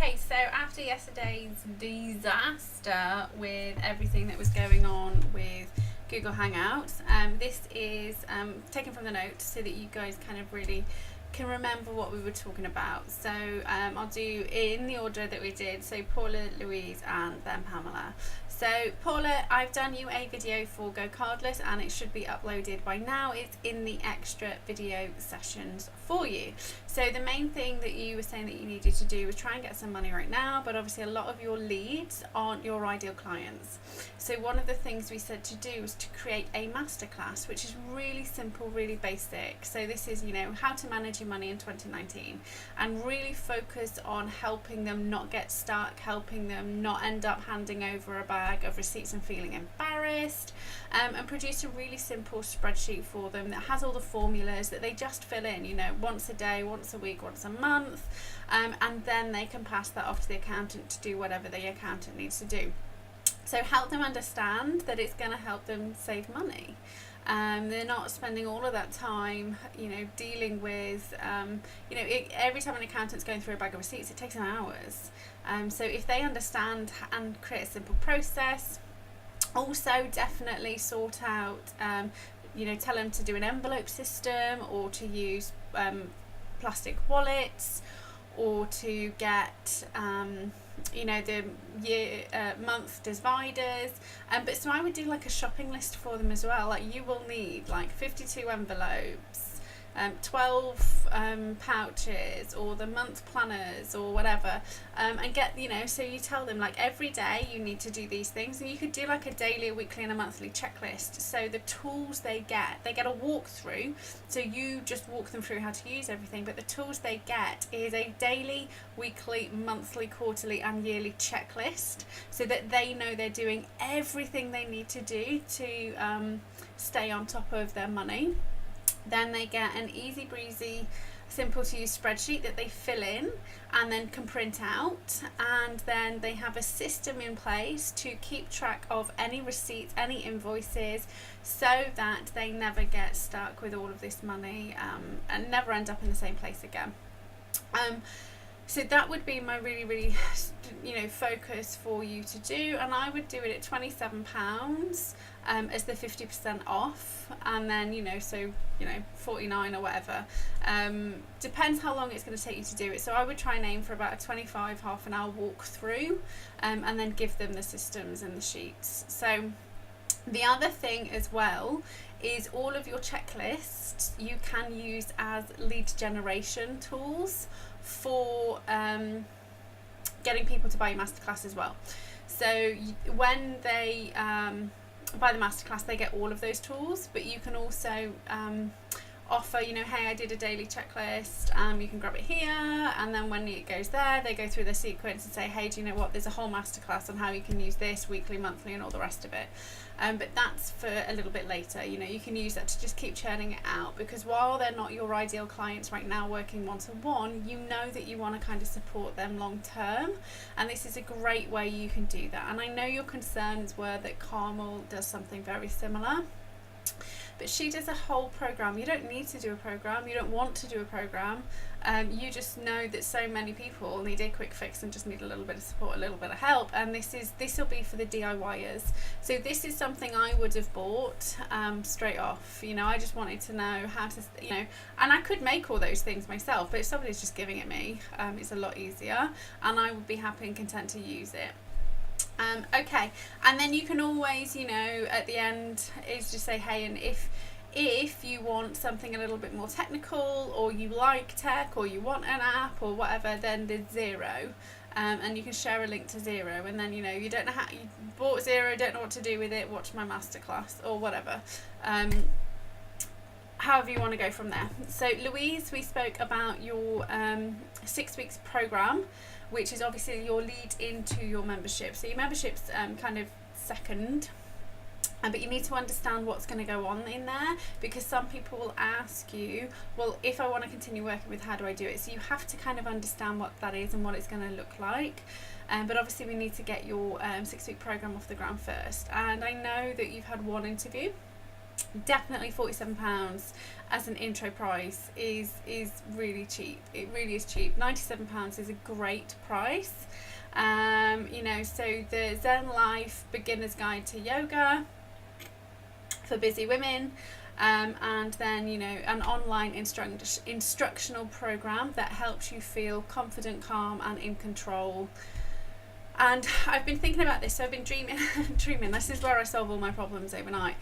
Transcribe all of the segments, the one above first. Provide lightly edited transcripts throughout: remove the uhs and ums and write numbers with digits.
Okay, so after yesterday's disaster with everything that was going on with Google Hangouts, this is taken from the notes so that you guys kind of really can remember what we were talking about. So I'll do in the order that we did, so Paula, Louise and then Pamela. So Paula, I've done you a video for Go Cardless and it should be uploaded by now. It's in the extra video sessions for you. So the main thing that you were saying that you needed to do was try and get some money right now, but obviously a lot of your leads aren't your ideal clients. So one of the things we said to do was to create a masterclass, which is really simple, really basic. So this is, how to manage your money in 2019 and really focus on helping them not get stuck, helping them not end up handing over a bag of receipts and feeling embarrassed, and produce a really simple spreadsheet for them that has all the formulas that they just fill in, once a day, once a week, once a month, and then they can pass that off to the accountant to do whatever the accountant needs to do. So help them understand that it's going to help them save money. They're not spending all of that time, dealing with, every time an accountant's going through a bag of receipts, it takes them hours. So if they understand and create a simple process, also definitely sort out, tell them to do an envelope system or to use plastic wallets or to get the month dividers, but so I would do like a shopping list for them as well. Like you will need like 52 envelopes, 12 pouches or the month planners or whatever, and get, so you tell them like every day you need to do these things, and you could do like a daily, a weekly and a monthly checklist. So the tools they get a walkthrough, so you just walk them through how to use everything, but the tools they get is a daily, weekly, monthly, quarterly and yearly checklist, so that they know they're doing everything they need to do to stay on top of their money. Then they get an easy breezy, simple to use spreadsheet that they fill in and then can print out, and then they have a system in place to keep track of any receipts, any invoices, so that they never get stuck with all of this money and never end up in the same place again. So that would be my really, really, focus for you to do, and I would do it at £27 as the 50% off, and then 49 or whatever. Depends how long it's going to take you to do it. So I would try and aim for about a 25 half an hour walk through, and then give them the systems and the sheets. So the other thing as well is all of your checklists you can use as lead generation tools for getting people to buy your masterclass as well. So when they buy the masterclass, they get all of those tools, but you can also offer, hey, I did a daily checklist, you can grab it here, and then when it goes there, they go through the sequence and say, hey, do you know what, there's a whole masterclass on how you can use this weekly, monthly and all the rest of it. But that's for a little bit later. You can use that to just keep churning it out, because while they're not your ideal clients right now working one-to-one, you know that you want to kind of support them long term, and this is a great way you can do that. And I know your concerns were that Carmel does something very similar, but she does a whole program. You don't need to do a program, you don't want to do a program, you just know that so many people need a quick fix and just need a little bit of support, a little bit of help, and this will be for the DIYers. So this is something I would have bought straight off. I just wanted to know how to, and I could make all those things myself, but if somebody's just giving it me, it's a lot easier, and I would be happy and content to use it. Okay, and then you can always, at the end is just say, hey, and if you want something a little bit more technical, or you like tech, or you want an app or whatever, then there's Xero, and you can share a link to Xero, and then you don't know how you bought Xero, don't know what to do with it, watch my masterclass or whatever. However you want to go from there. So Louise, we spoke about your 6 weeks program, which is obviously your lead into your membership. So your membership's kind of second, but you need to understand what's going to go on in there, because some people will ask you, well, if I want to continue working with, how do I do it? So you have to kind of understand what that is and what it's going to look like. But obviously we need to get your 6 week program off the ground first. And I know that you've had one interview, definitely £47 as an intro price is really cheap. It really is cheap. £97 is a great price. So the Zen Life Beginner's Guide to Yoga for busy women, and then an online instructional program that helps you feel confident, calm and in control. And I've been thinking about this, so I've been dreaming. This is where I solve all my problems overnight.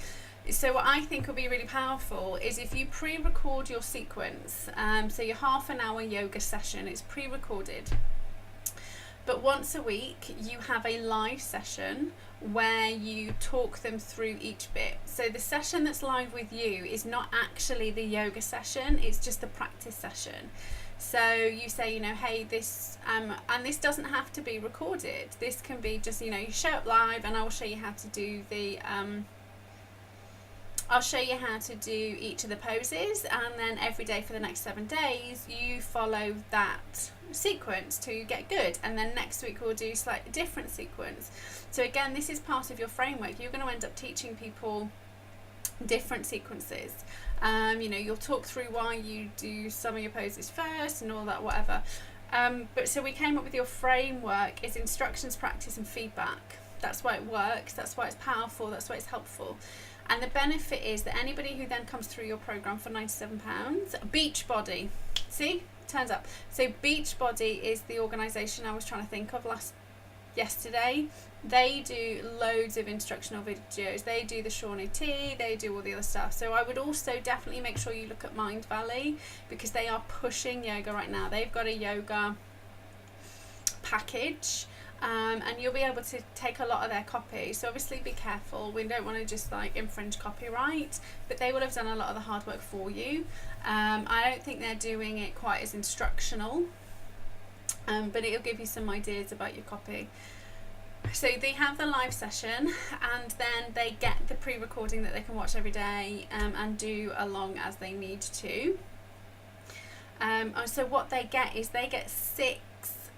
So what I think will be really powerful is if you pre-record your sequence. So your half an hour yoga session, it's pre-recorded. But once a week, you have a live session where you talk them through each bit. So the session that's live with you is not actually the yoga session, it's just the practice session. So you say, hey, this, and this doesn't have to be recorded. This can be just, you show up live and I will show you how to do I'll show you how to do each of the poses, and then every day for the next 7 days you follow that sequence to get good, and then next week we'll do slightly different sequence. So again, this is part of your framework. You're going to end up teaching people different sequences. You'll talk through why you do some of your poses first and all that, whatever. But so we came up with your framework is instructions, practice and feedback. That's why it works, that's why it's powerful, that's why it's helpful. And the benefit is that anybody who then comes through your program for £97, Beachbody, see, turns up. So Beachbody is the organisation I was trying to think of yesterday. They do loads of instructional videos. They do the Shawnee Tea, they do all the other stuff. So I would also definitely make sure you look at Mind Valley, because they are pushing yoga right now. They've got a yoga package. And you'll be able to take a lot of their copy. So obviously be careful. We don't want to just infringe copyright, but they will have done a lot of the hard work for you. I don't think they're doing it quite as instructional, but it'll give you some ideas about your copy. So they have the live session, and then they get the pre-recording that they can watch every day, and do along as they need to. So what they get is they get 6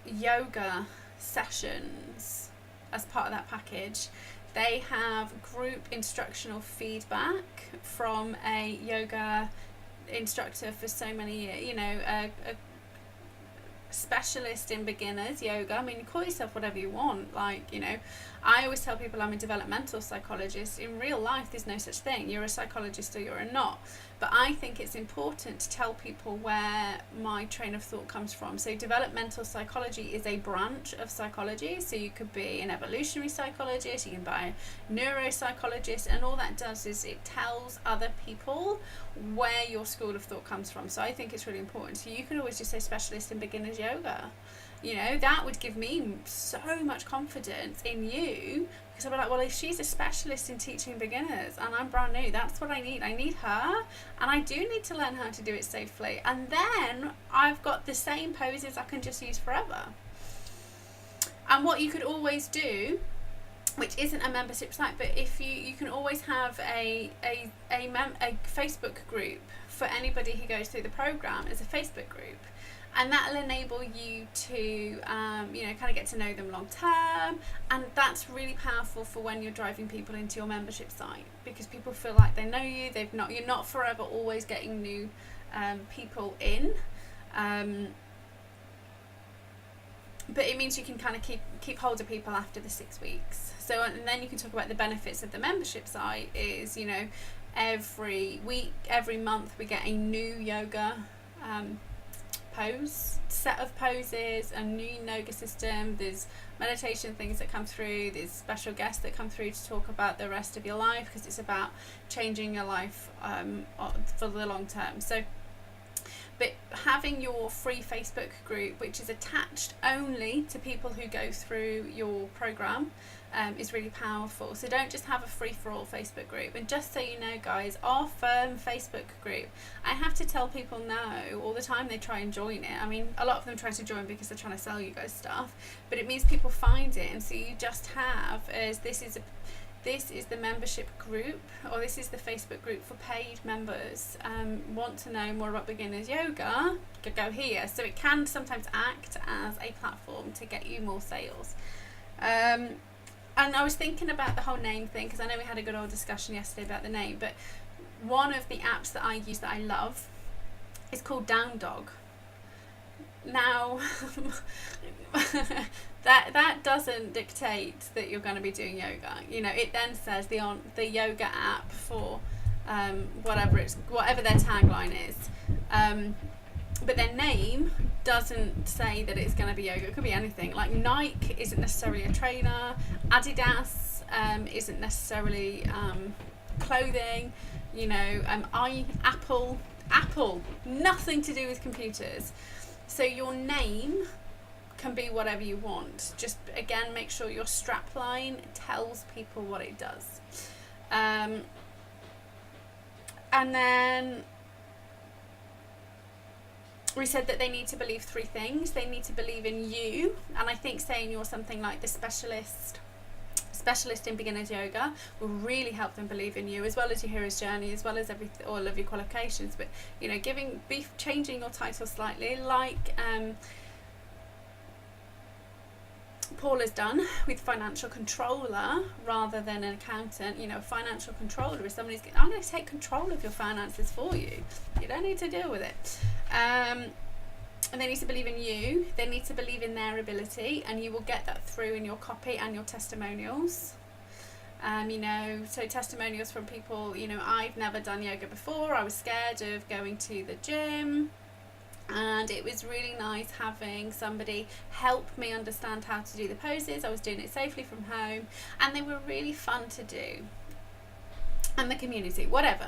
yoga sessions as part of that package. They have group instructional feedback from a yoga instructor for so many years, a specialist in beginners yoga. I mean, you call yourself whatever you want. I always tell people I'm a developmental psychologist. In real life, there's no such thing. You're a psychologist or you're not. But I think it's important to tell people where my train of thought comes from. So developmental psychology is a branch of psychology. So you could be an evolutionary psychologist, you can be a neuropsychologist, and all that does is it tells other people where your school of thought comes from. So I think it's really important. So you could always just say specialist in beginners yoga. That would give me so much confidence in you, because I'd be like, well, if she's a specialist in teaching beginners and I'm brand new, that's what I need. I need her, and I do need to learn how to do it safely. And then I've got the same poses I can just use forever. And what you could always do, which isn't a membership site, but if you can always have a Facebook group for anybody who goes through the program as a Facebook group. And that'll enable you to, kind of get to know them long term. And that's really powerful for when you're driving people into your membership site, because people feel like they know you. You're not forever always getting new people in. But it means you can kind of keep hold of people after the 6 weeks. So, and then you can talk about the benefits of the membership site is, every week, every month we get a new yoga set of poses, a new yoga system. There's meditation things that come through, there's special guests that come through to talk about the rest of your life, because it's about changing your life for the long term. So but having your free Facebook group, which is attached only to people who go through your program, is really powerful. So don't just have a free-for-all Facebook group. And just so you know, guys, our FERM Facebook group, I have to tell people no all the time. They try and join it. I mean, a lot of them try to join because they're trying to sell you guys stuff, but it means people find it. And so you just have, as this is the membership group, or this is the Facebook group for paid members. Want to know more about beginners yoga, go here. So it can sometimes act as a platform to get you more sales. And I was thinking about the whole name thing, because I know we had a good old discussion yesterday about the name, but one of the apps that I use that I love is called Down Dog. Now, that doesn't dictate that you're going to be doing yoga. You know, it then says the yoga app for whatever their tagline is. But their name doesn't say that it's going to be yoga. It could be anything. Like Nike isn't necessarily a trainer. Adidas isn't necessarily clothing. You know, Apple, nothing to do with computers. So your name can be whatever you want. Just again, make sure your strapline tells people what it does. And then we said that they need to believe 3 things. They need to believe in you, and I think saying you're something like the specialist in beginners yoga will really help them believe in you, as well as your hero's journey, as well as all of your qualifications. But you know, changing your title slightly, like Paula's done with financial controller rather than an accountant. You know, a financial controller is somebody who's I'm going to take control of your finances for you. You don't need to deal with it. And they need to believe in you. They need to believe in their ability, and you will get that through in your copy and your testimonials. You know, so testimonials from people, you know, I've never done yoga before. I was scared of going to the gym, and it was really nice having somebody help me understand how to do the poses. I was doing it safely from home, and they were really fun to do. And the community, whatever.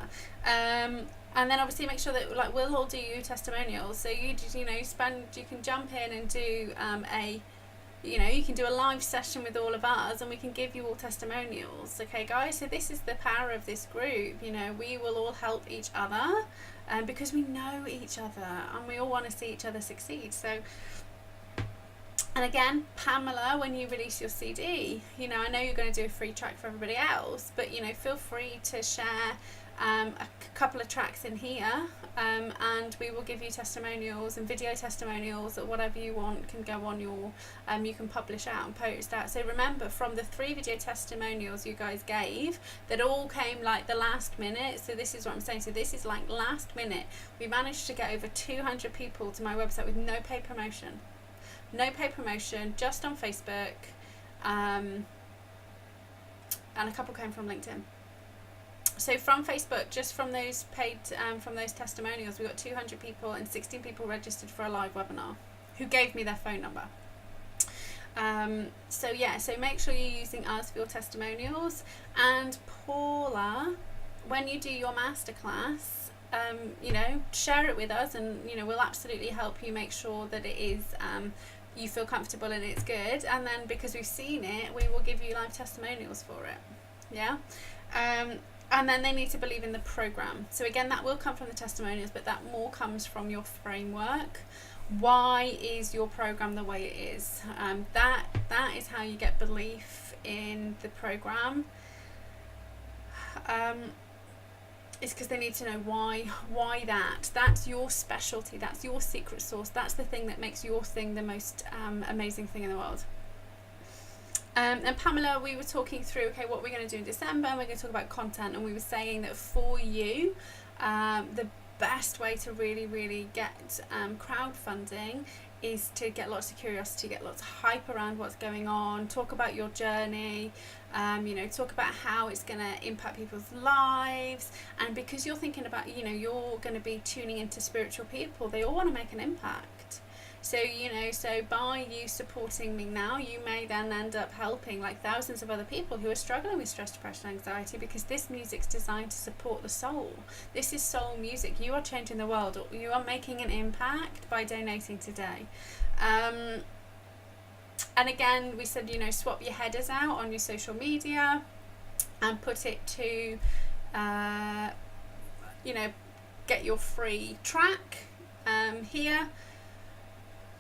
And then obviously make sure that like we'll all do you testimonials. So you just, you know, you can jump in and do you can do a live session with all of us, and we can give you all testimonials. Okay, guys. So this is the power of this group. You know, we will all help each other, because we know each other and we all want to see each other succeed. So. And again, Pamela, when you release your CD, you know, I know you're going to do a free track for everybody else, but, you know, feel free to share a couple of tracks in here, and we will give you testimonials and video testimonials, or whatever you want can go on your, you can publish out and post out. So remember, from the 3 video testimonials you guys gave, that all came like the last minute. So this is what I'm saying. So this is like last minute. We managed to get over 200 people to my website with no paid promotion. No paid promotion, just on Facebook, and a couple came from LinkedIn. So from Facebook, just from those paid, from those testimonials, we got 200 people, and 16 people registered for a live webinar who gave me their phone number. So yeah, so make sure you're using us for your testimonials. And Paula, when you do your masterclass, you know, share it with us, and you know, we'll absolutely help you make sure that it is you feel comfortable and it's good. And then because we've seen it, we will give you live testimonials for it. Yeah. And then they need to believe in the program. So again, that will come from the testimonials, but that more comes from your framework. Why is your program the way it is? That is how you get belief in the program. It's because they need to know why that's your specialty, that's your secret sauce, that's the thing that makes your thing the most amazing thing in the world. And Pamela, we were talking through, okay, what we're going to do in December, and we're going to talk about content, and we were saying that for you, the best way to really get crowdfunding is to get lots of curiosity, get lots of hype around what's going on, talk about your journey, you know, talk about how it's going to impact people's lives. And because you're thinking about, you know, you're going to be tuning into spiritual people, they all want to make an impact. So, you know, so by you supporting me now, you may then end up helping like thousands of other people who are struggling with stress, depression, anxiety, because this music's designed to support the soul. This is soul music. You are changing the world. You are making an impact by donating today. And again, we said, you know, swap your headers out on your social media and put it to, you know, get your free track here.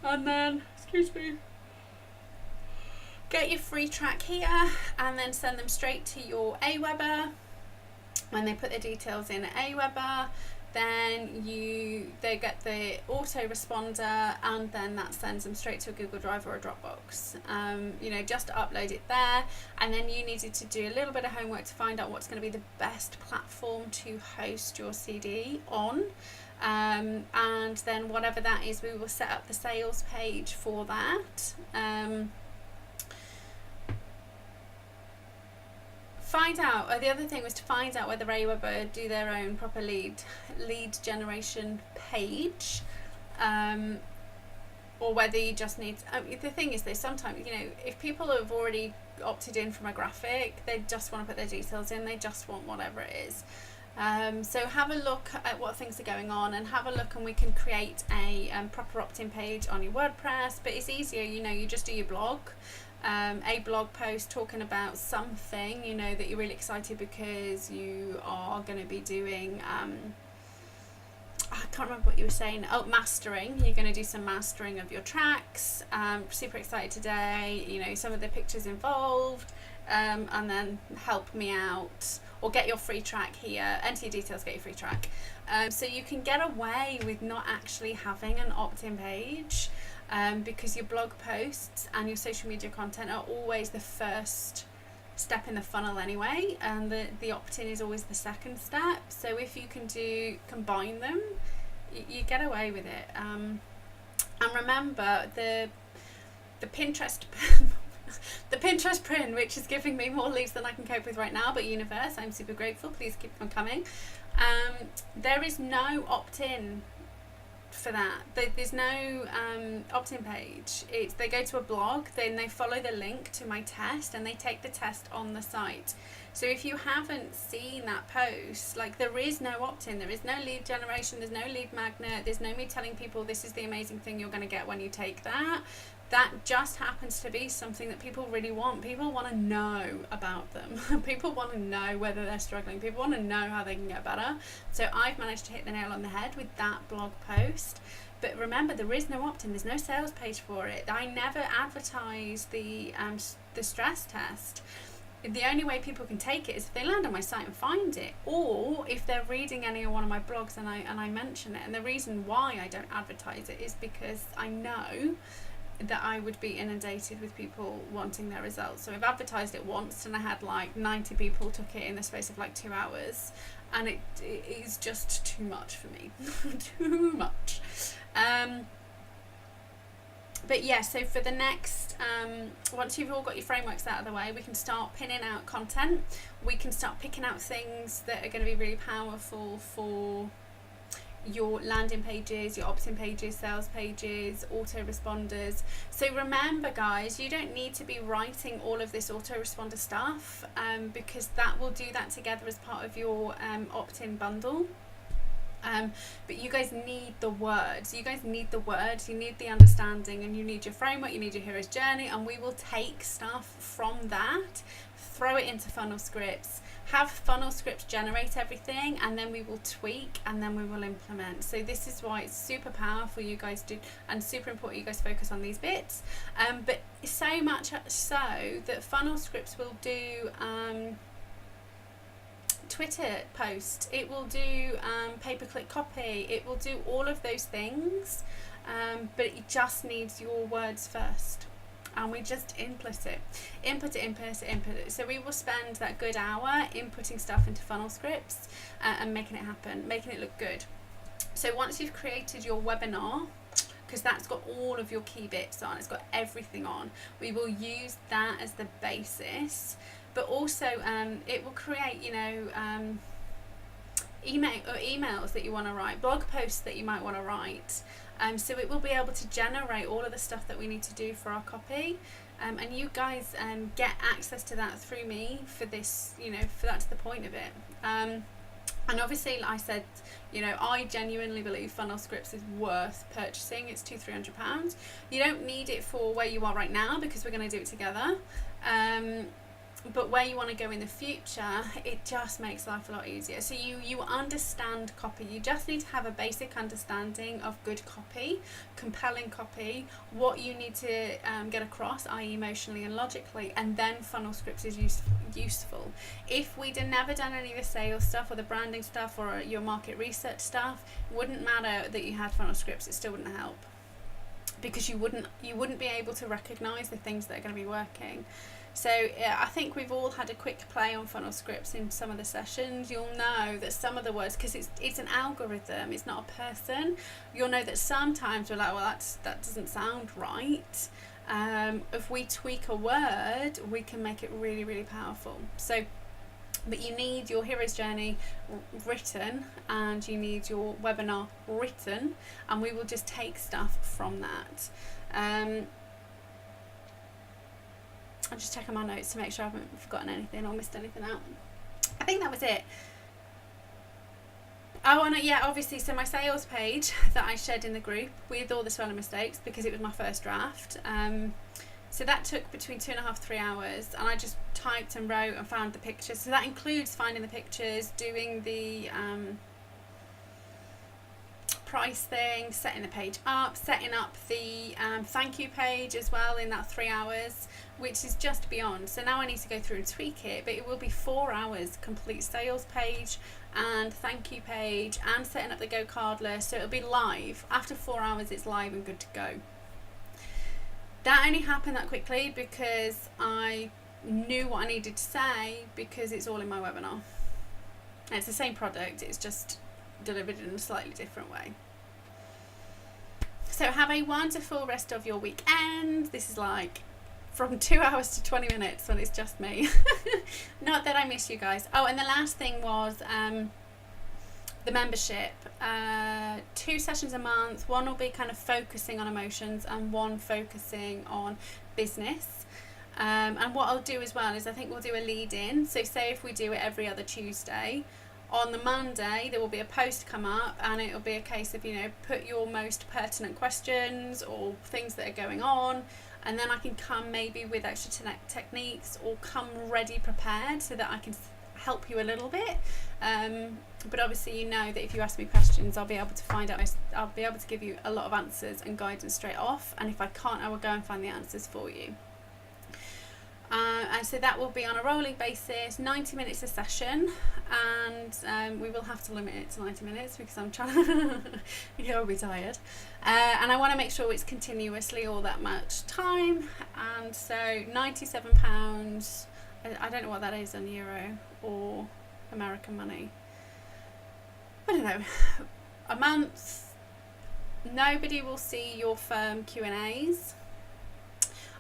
And then, get your free track here, and then send them straight to your Aweber. When they put their details in at Aweber, then they get the autoresponder, and then that sends them straight to a Google Drive or a Dropbox. Just upload it there, and then you needed to do a little bit of homework to find out what's going to be the best platform to host your CD on. And then whatever that is, we will set up the sales page for that. The other thing was to find out whether AWeber do their own proper lead generation page, or whether you just need. The thing is, though, sometimes if people have already opted in from a graphic, they just want to put their details in. They just want whatever it is. So have a look at what things are going on, and have a look, and we can create a proper opt-in page on your WordPress. But it's easier, you just do your blog. A blog post talking about something that you're really excited because you are going to be doing I can't remember what you were saying. Mastering. You're going to do some mastering of your tracks. Super excited today. Some of the pictures involved, and then help me out, or get your free track here. Enter your details, get your free track. So you can get away with not actually having an opt-in page. Because your blog posts and your social media content are always the first step in the funnel anyway, and the opt-in is always the second step. So if you can combine them, you get away with it. And remember the Pinterest the Pinterest print, which is giving me more leads than I can cope with right now, but universe, I'm super grateful, please keep them coming. There is no opt-in for that. There's no opt-in page. They go to a blog, then they follow the link to my test, and they take the test on the site. So if you haven't seen that post, there is no opt-in, there is no lead generation, there's no lead magnet, there's no me telling people this is the amazing thing you're going to get when you take that. That just happens to be something that people really want. People want to know about them. People want to know whether they're struggling. People want to know how they can get better. So I've managed to hit the nail on the head with that blog post. But remember, there is no opt-in. There's no sales page for it. I never advertise the stress test. The only way people can take it is if they land on my site and find it, or if they're reading any of one of my blogs and I mention it. And the reason why I don't advertise it is because I know that I would be inundated with people wanting their results. So I've advertised it once, and I had 90 people took it in the space of 2 hours, and it is just too much for me. Too much. But yeah, so for the next, once you've all got your frameworks out of the way, we can start pinning out content. We can start picking out things that are going to be really powerful for your landing pages, your opt-in pages, sales pages, autoresponders. So remember, guys, you don't need to be writing all of this autoresponder stuff, because that will do that together as part of your opt-in bundle. But you guys need the words. You guys need the words. You need the understanding, and you need your framework. You need your hero's journey, and we will take stuff from that, throw it into funnel scripts, have funnel scripts generate everything, and then we will tweak, and then we will implement. So this is why it's super powerful you guys do, and super important you guys focus on these bits. But so much so that funnel scripts will do Twitter posts, it will do pay-per-click copy, it will do all of those things, but it just needs your words first. And we just input it. So we will spend that good hour inputting stuff into funnel scripts and making it happen, making it look good. So once you've created your webinar, because that's got all of your key bits on, it's got everything on, we will use that as the basis. But also it will create, emails that you want to write, blog posts that you might want to write. So it will be able to generate all of the stuff that we need to do for our copy, and you guys get access to that through me for this, for that's the point of it. And obviously, like I said, I genuinely believe funnel scripts is worth purchasing. It's £200-300. You don't need it for where you are right now, because we're going to do it together. but where you want to go in the future, it just makes life a lot easier. So you understand copy. You just need to have a basic understanding of good copy, compelling copy, what you need to get across, i.e. emotionally and logically, and then funnel scripts is useful. If we'd have never done any of the sales stuff or the branding stuff or your market research stuff, it wouldn't matter that you had funnel scripts, it still wouldn't help, because you wouldn't be able to recognize the things that are going to be working. So I think we've all had a quick play on funnel scripts in some of the sessions. You'll know that some of the words, because it's an algorithm, it's not a person, you'll know that sometimes we're like, well, that doesn't sound right. If we tweak a word, we can make it really, really powerful. So, but you need your hero's journey written and you need your webinar written, and we will just take stuff from that. I'm just checking my notes to make sure I haven't forgotten anything or missed anything out. I think that was it. Obviously, so my sales page that I shared in the group with all the spelling mistakes, because it was my first draft. So that took between 2.5 to 3 hours, and I just typed and wrote and found the pictures. So that includes finding the pictures, doing the price thing, setting the page up, setting up the thank you page as well in that 3 hours, which is just beyond. So now I need to go through and tweak it, but it will be 4 hours complete sales page and thank you page and setting up the go card list. So it'll be live. After 4 hours it's live and good to go. That only happened that quickly because I knew what I needed to say, because it's all in my webinar. And it's the same product, it's just delivered in a slightly different way. So have a wonderful rest of your weekend. This is like from 2 hours to 20 minutes when it's just me. Not that I miss you guys. Oh, and the last thing was the membership. 2 sessions a month. One will be kind of focusing on emotions and one focusing on business. And what I'll do as well is I think we'll do a lead in. So say if we do it every other Tuesday, on the Monday there will be a post come up and it'll be a case of, put your most pertinent questions or things that are going on, and then I can come maybe with extra techniques or come ready prepared so that I can help you a little bit. But obviously that if you ask me questions, I'll be able to find out, I'll be able to give you a lot of answers and guidance straight off, and if I can't, I will go and find the answers for you. And so that will be on a rolling basis, 90 minutes a session, and we will have to limit it to 90 minutes because I'm trying to, I'll be tired. And I want to make sure it's continuously all that much time. And so £97, I don't know what that is in euro or American money. I don't know, a month. Nobody will see your FERM Q&As.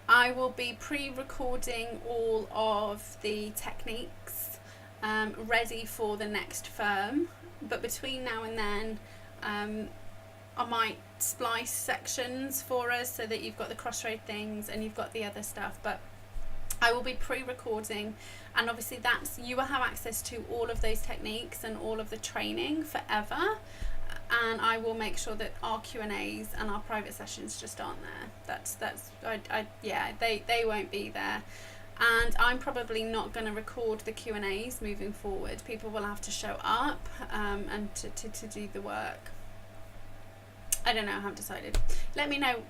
I will be pre-recording all of the techniques ready for the next FERM, but between now and then I might splice sections for us so that you've got the crossroad things and you've got the other stuff, but I will be pre-recording, and obviously you will have access to all of those techniques and all of the training forever. And I will make sure that our Q&As and our private sessions just aren't there. They won't be there. And I'm probably not going to record the Q&As moving forward. People will have to show up and to do the work. I don't know, I haven't decided. Let me know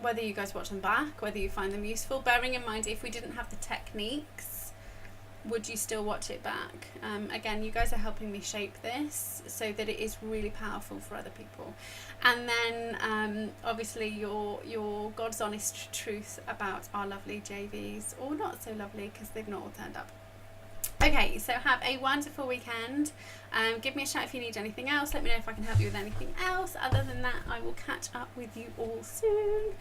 whether you guys watch them back, whether you find them useful. Bearing in mind, if we didn't have the techniques, would you still watch it back? Again, you guys are helping me shape this so that it is really powerful for other people. And then obviously your God's honest truth about our lovely JVs, or not so lovely because they've not all turned up. Okay, so have a wonderful weekend. Give me a shout if you need anything else. Let me know if I can help you with anything else. Other than that, I will catch up with you all soon.